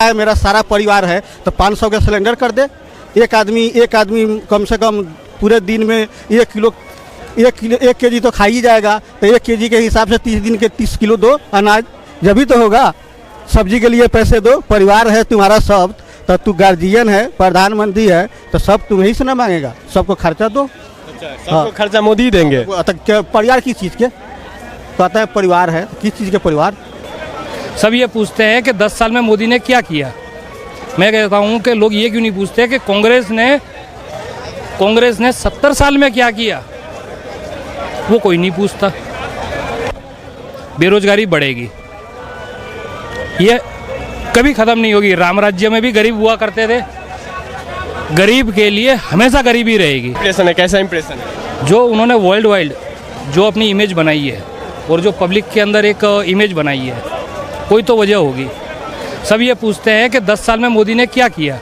है, मेरा सारा परिवार है, तो 500 का सिलेंडर कर दे। एक आदमी कम से कम पूरे दिन में 1 केजी तो खा ही जाएगा, तो 1 केजी के हिसाब से 30 दिन के 30 किलो दो अनाज, जब भी तो होगा। सब्जी के लिए पैसे दो, परिवार है तुम्हारा सब, तो तू गार्जियन है, प्रधानमंत्री है, तो सब तुम्हें से ना मांगेगा, सबको खर्चा दो। अच्छा, सबको खर्चा मोदी देंगे। परिवार किस चीज़ के कहता है, परिवार है किस चीज़ के परिवार। सब ये पूछते हैं कि 10 साल में मोदी ने क्या किया। मैं कहता हूँ कि लोग ये क्यों नहीं पूछते कि कांग्रेस ने 70 साल में क्या किया, वो कोई नहीं पूछता। बेरोजगारी बढ़ेगी, ये कभी ख़त्म नहीं होगी। राम राज्य में भी गरीब हुआ करते थे, गरीब के लिए हमेशा गरीबी रहेगी। इंप्रेशन है, कैसा इंप्रेशन है? जो उन्होंने वर्ल्ड वाइड जो अपनी इमेज बनाई है और जो पब्लिक के अंदर एक इमेज बनाई है, कोई तो वजह होगी। सब ये पूछते हैं कि 10 साल में मोदी ने क्या किया।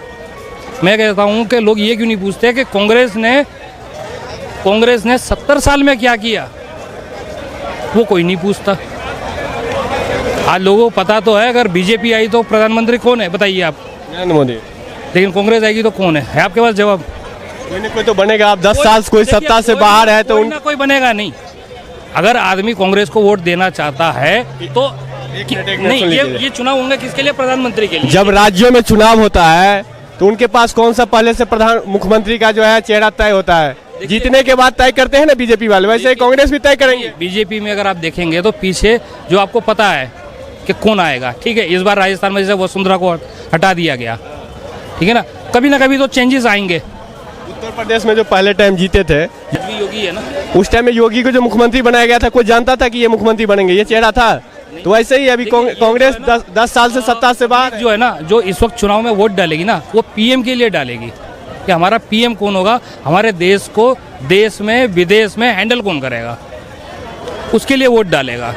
मैं कहता हूँ कि लोग ये क्यों नहीं पूछते कि कांग्रेस ने 70 साल में क्या किया, वो कोई नहीं पूछता। आज लोगों को पता तो है, अगर बीजेपी आई तो प्रधानमंत्री कौन है बताइए आप? नरेंद्र मोदी। लेकिन कांग्रेस आएगी तो कौन है आपके पास जवाब? कोई ना कोई तो बनेगा। आप 10 साल कोई सत्ता से बाहर है तो कोई बनेगा नहीं। अगर आदमी कांग्रेस को वोट देना चाहता है तो नहीं, ये चुनाव होंगे किसके लिए? प्रधानमंत्री के लिए। जब राज्यों में चुनाव होता है तो उनके पास कौन सा पहले से मुख्यमंत्री का जो है चेहरा तय होता है, जीतने के बाद तय करते हैं ना बीजेपी वाले, वैसे ही कांग्रेस भी तय करेंगे। बीजेपी में अगर आप देखेंगे तो पीछे जो आपको पता है कि कौन आएगा, ठीक है। इस बार राजस्थान में जैसे वसुंधरा को हटा दिया गया, ठीक है ना कभी तो चेंजेस आएंगे। उत्तर प्रदेश में जो पहले टाइम जीते थे, योगी है ना, उस टाइम में योगी को जो मुख्यमंत्री बनाया गया था, कोई जानता था कि ये मुख्यमंत्री बनेंगे? ये चेहरा था। तो वैसे ही अभी कांग्रेस 10 साल से सत्ता से बाहर जो है ना, जो इस वक्त चुनाव में वोट डालेगी ना, वो पीएम के लिए डालेगी कि हमारा पीएम कौन होगा, हमारे देश को देश में विदेश में हैंडल कौन करेगा, उसके लिए वोट डालेगा।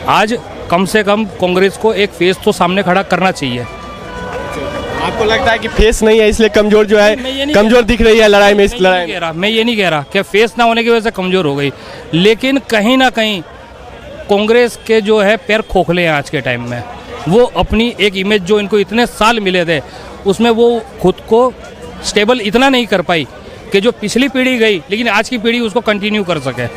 आज कम से कम कांग्रेस को एक फेस तो सामने खड़ा करना चाहिए। आपको लगता है कि फेस नहीं है इसलिए कमजोर जो है, कमजोर दिख रही है लड़ाई में? इस लड़ाई में मैं ये नहीं कह रहा कि फेस ना होने की वजह से कमजोर हो गई, लेकिन कहीं ना कहीं कांग्रेस के जो है पैर खोखले हैं आज के टाइम में। वो अपनी एक इमेज जो इनको इतने साल मिले थे, उसमें वो खुद को स्टेबल इतना नहीं कर पाई कि जो पिछली पीढ़ी गई, लेकिन आज की पीढ़ी उसको कंटिन्यू कर सके।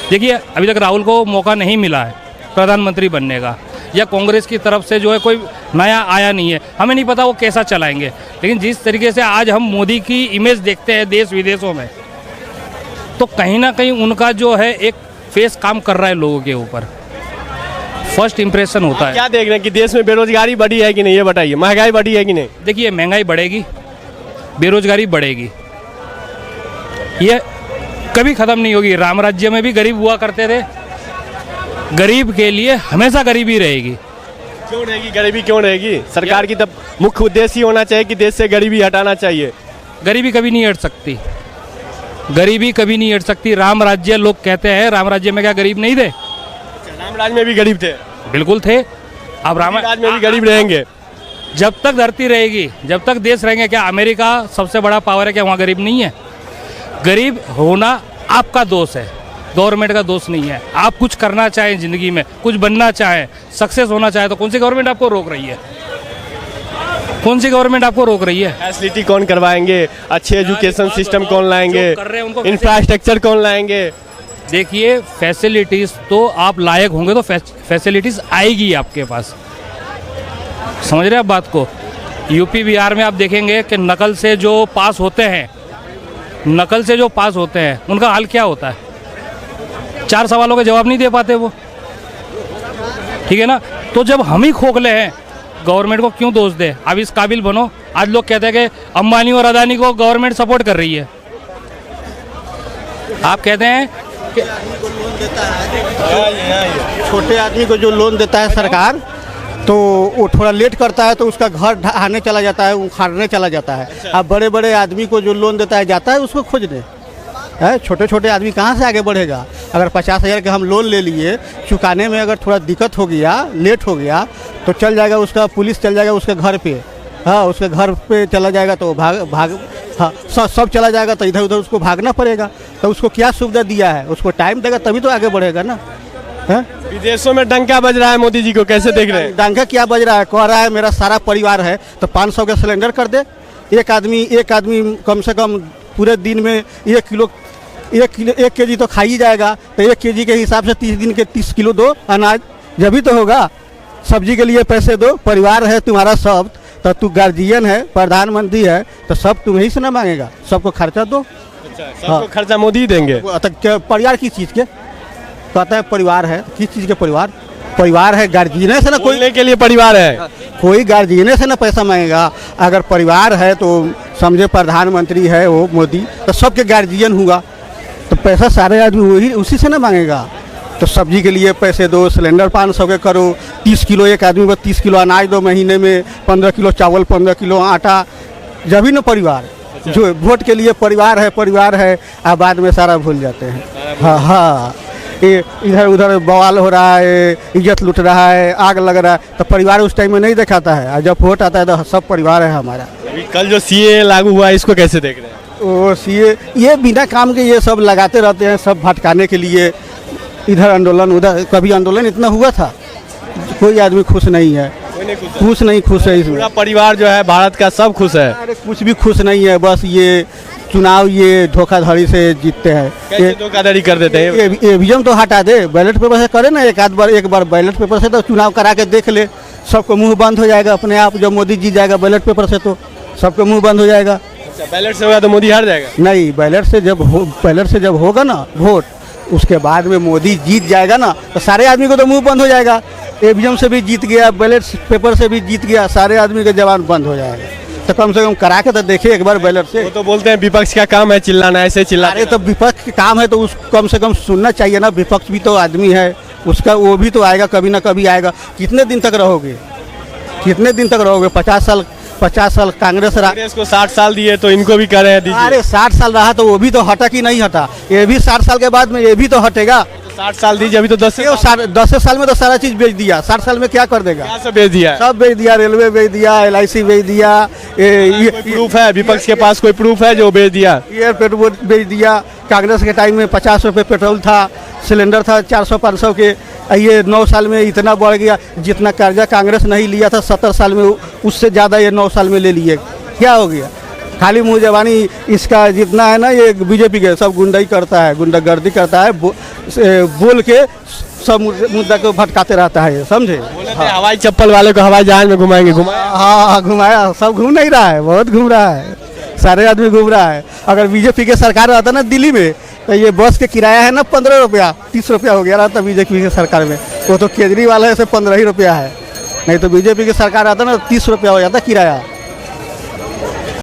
देखिए, अभी तक राहुल को मौका नहीं मिला है प्रधानमंत्री बनने का, या कांग्रेस की तरफ से जो है कोई नया आया नहीं है। हमें नहीं पता वो कैसा चलाएंगे, लेकिन जिस तरीके से आज हम मोदी की इमेज देखते हैं देश विदेशों में, तो कहीं ना कहीं उनका जो है एक फेस काम कर रहा है लोगों के ऊपर। फर्स्ट इंप्रेशन होता है। क्या देख रहे हैं कि देश में बेरोजगारी बढ़ी है कि नहीं, ये बताइए। महंगाई बढ़ी है कि नहीं? देखिए, महंगाई बढ़ेगी, बेरोजगारी बढ़ेगी, ये कभी खत्म नहीं होगी। राम राज्य में भी गरीब हुआ करते थे, गरीब के लिए हमेशा गरीबी रहेगी। क्यों रहेगी गरीबी? क्यों रहेगी? सरकार की तब मुख्य उद्देश्य होना चाहिए कि देश से गरीबी हटाना चाहिए। गरीबी कभी नहीं हट सकती, गरीबी कभी नहीं हट सकती। राम राज्य लोग कहते हैं, राम राज्य में क्या गरीब नहीं थे? राम राज्य में भी गरीब थे, बिल्कुल थे। अब राम राज्य में भी गरीब रहेंगे जब तक धरती रहेगी, जब तक देश रहेंगे। क्या अमेरिका सबसे बड़ा पावर है, क्या वहाँ गरीब नहीं है? गरीब होना आपका दोष है, गवर्नमेंट का दोष नहीं है। आप कुछ करना चाहें ज़िंदगी में, कुछ बनना चाहें, सक्सेस होना चाहें, तो कौन सी गवर्नमेंट आपको रोक रही है? कौन सी गवर्नमेंट आपको रोक रही है? फैसिलिटी कौन करवाएंगे? अच्छे एजुकेशन सिस्टम कौन लाएंगे? इंफ्रास्ट्रक्चर कौन लाएंगे? देखिए, फैसिलिटीज़ तो आप लायक होंगे तो फैसिलिटीज़ आएगी आपके पास। समझ रहे हैं आप बात को? यूपी बिहार में आप देखेंगे कि नकल से जो पास होते हैं, उनका हाल क्या होता है? 4 सवालों के जवाब नहीं दे पाते वो, ठीक है ना। तो जब हम ही खोखले हैं, गवर्नमेंट को क्यों दोष दे? अब इस काबिल बनो। आज लोग कहते हैं कि अंबानी और अदानी को गवर्नमेंट सपोर्ट कर रही है। आप कहते हैं कि छोटे आदमी को जो लोन देता है सरकार, तो वो थोड़ा लेट करता है तो उसका घर ढहाने चला जाता है, उखाड़ने चला जाता है। अब बड़े बड़े आदमी को जो लोन देता है जाता है उसको खोजने है। छोटे छोटे आदमी कहाँ से आगे बढ़ेगा? अगर 50,000 का हम लोन ले लिए, चुकाने में अगर थोड़ा दिक्कत हो गया, लेट हो गया, तो चल जाएगा उसका, पुलिस चल जाएगा उसके घर पे। हाँ, उसके घर पे चला जाएगा तो भाग हाँ सब चला जाएगा, तो इधर उधर उसको भागना पड़ेगा। तो उसको क्या सुविधा दिया है? उसको टाइम देगा तभी तो आगे बढ़ेगा ना। है। विदेशों में डंका बज रहा है मोदी जी को, कैसे देख रहे हैं? डंका क्या बज रहा है, कह रहा है मेरा सारा परिवार है तो 500 का सिलेंडर कर दे। एक आदमी कम से कम पूरे दिन में 1 केजी तो खा ही जाएगा, तो 1 केजी के हिसाब से 30 दिन के 30 किलो दो अनाज, जब भी तो होगा। सब्जी के लिए पैसे दो, परिवार है तुम्हारा सब, तो तू गार्जियन है, प्रधानमंत्री है, तो सब तुम्हें से ना मांगेगा, सबको खर्चा दो। सबको खर्चा मोदी ही देंगे? परिवार किस चीज़ के कहता है, परिवार है किस चीज़ के, परिवार है गार्जियन से ना, कोई के लिए परिवार है, कोई गार्जियन से ना पैसा मांगेगा। अगर परिवार है तो समझे प्रधानमंत्री है वो मोदी, तो सबके गार्जियन हुआ, तो पैसा सारे आदमी वही उसी से ना मांगेगा। तो सब्जी के लिए पैसे दो, सिलेंडर 500 के करो, 30 किलो एक आदमी को 30 किलो अनाज दो, महीने में 15 किलो चावल, 15 किलो आटा, जब ही ना परिवार। जो वोट के लिए परिवार है, आप बाद में सारा भूल जाते हैं। हाँ, ये इधर उधर बवाल हो रहा है, इज्जत लूट रहा है, आग लग रहा है, तो परिवार उस टाइम में नहीं दिखाता है, और जब वोट आता है तो सब परिवार है हमारा। कल जो सीए लागू हुआ इसको कैसे देख रहे हैं? वो सीए ये बिना काम के ये सब लगाते रहते हैं, सब भटकाने के लिए, इधर आंदोलन उधर। कभी आंदोलन इतना हुआ था? कोई आदमी खुश नहीं है, खुश है इसमें। पूरा परिवार जो है भारत का सब खुश है? अरे कुछ भी खुश नहीं है, बस ये चुनाव ये धोखाधड़ी से जीतते हैं। कैसे धोखाधड़ी कर देते हैं? ईवीएम तो हटा दे, बैलेट पेपर से करे ना, एक बार बैलेट पेपर से तो चुनाव करा के देख ले, सबको मुंह बंद हो जाएगा अपने आप। जब मोदी जीत जाएगा बैलेट पेपर से तो सबको मुंह बंद हो जाएगा। बैलेट से होगा तो मोदी हार जाएगा? नहीं, बैलेट से जब होगा ना वोट, उसके बाद में मोदी जीत जाएगा ना, तो सारे आदमी को तो मुंह बंद हो जाएगा। ईवीएम से भी जीत गया, बैलेट पेपर से भी जीत गया, सारे आदमी का जवान बंद हो जाएगा। तो कम से कम करा के तो देखे एक बार बैलेट से। वो तो बोलते हैं विपक्ष का काम है चिल्लाना, ऐसे चिल्लाना। अरे तो विपक्ष का काम है तो उस कम से कम सुनना चाहिए ना, विपक्ष भी तो आदमी है, उसका वो भी तो आएगा, कभी ना कभी आएगा। कितने दिन तक रहोगे? 50 साल कांग्रेस को 60 साल दिए, तो इनको भी कर रहे हैं। अरे 60 साल रहा तो वो भी तो हटा कि नहीं हटा, ये भी 60 साल के बाद में ये भी तो हटेगा। 60 साल दीजिए, अभी तो 10 साल में तो सारा चीज बेच दिया। 60 साल में क्या कर देगा? क्या सब बेच दिया? सब बेच दिया, रेलवे बेच दिया, LIC बेच दिया। प्रूफ है विपक्ष के पास? कोई प्रूफ है जो बेच दिया? ये पेट्रोल बेच दिया। कांग्रेस के टाइम में 50 रुपये पेट्रोल था, सिलेंडर था 400-500 के, ये 9 साल में इतना बढ़ गया। जितना कर्जा कांग्रेस नहीं लिया था 70 साल में, उससे ज़्यादा ये 9 साल में ले लिए। क्या हो गया? खाली मुँह जबानी इसका जितना है ना, ये बीजेपी के सब गुंडाई करता है, गुंडागर्दी करता है, बोल के सब मुद्दा को भटकाते रहता है, समझे? हाँ। हवाई चप्पल वाले को हवाई जहाज में घुमाएंगे, हाँ घुमाया, सब घूम नहीं रहा है, बहुत घूम रहा है, सारे आदमी घूम रहा है। अगर बीजेपी के सरकार रहता ना दिल्ली में, तो ये बस के किराया है ना 15 रुपया, 30 रुपया हो गया रहता बीजेपी के सरकार में। वो तो केजरीवाल है, से 15 ही रुपया है, नहीं तो बीजेपी की सरकार आता ना 30 रुपया हो जाता किराया।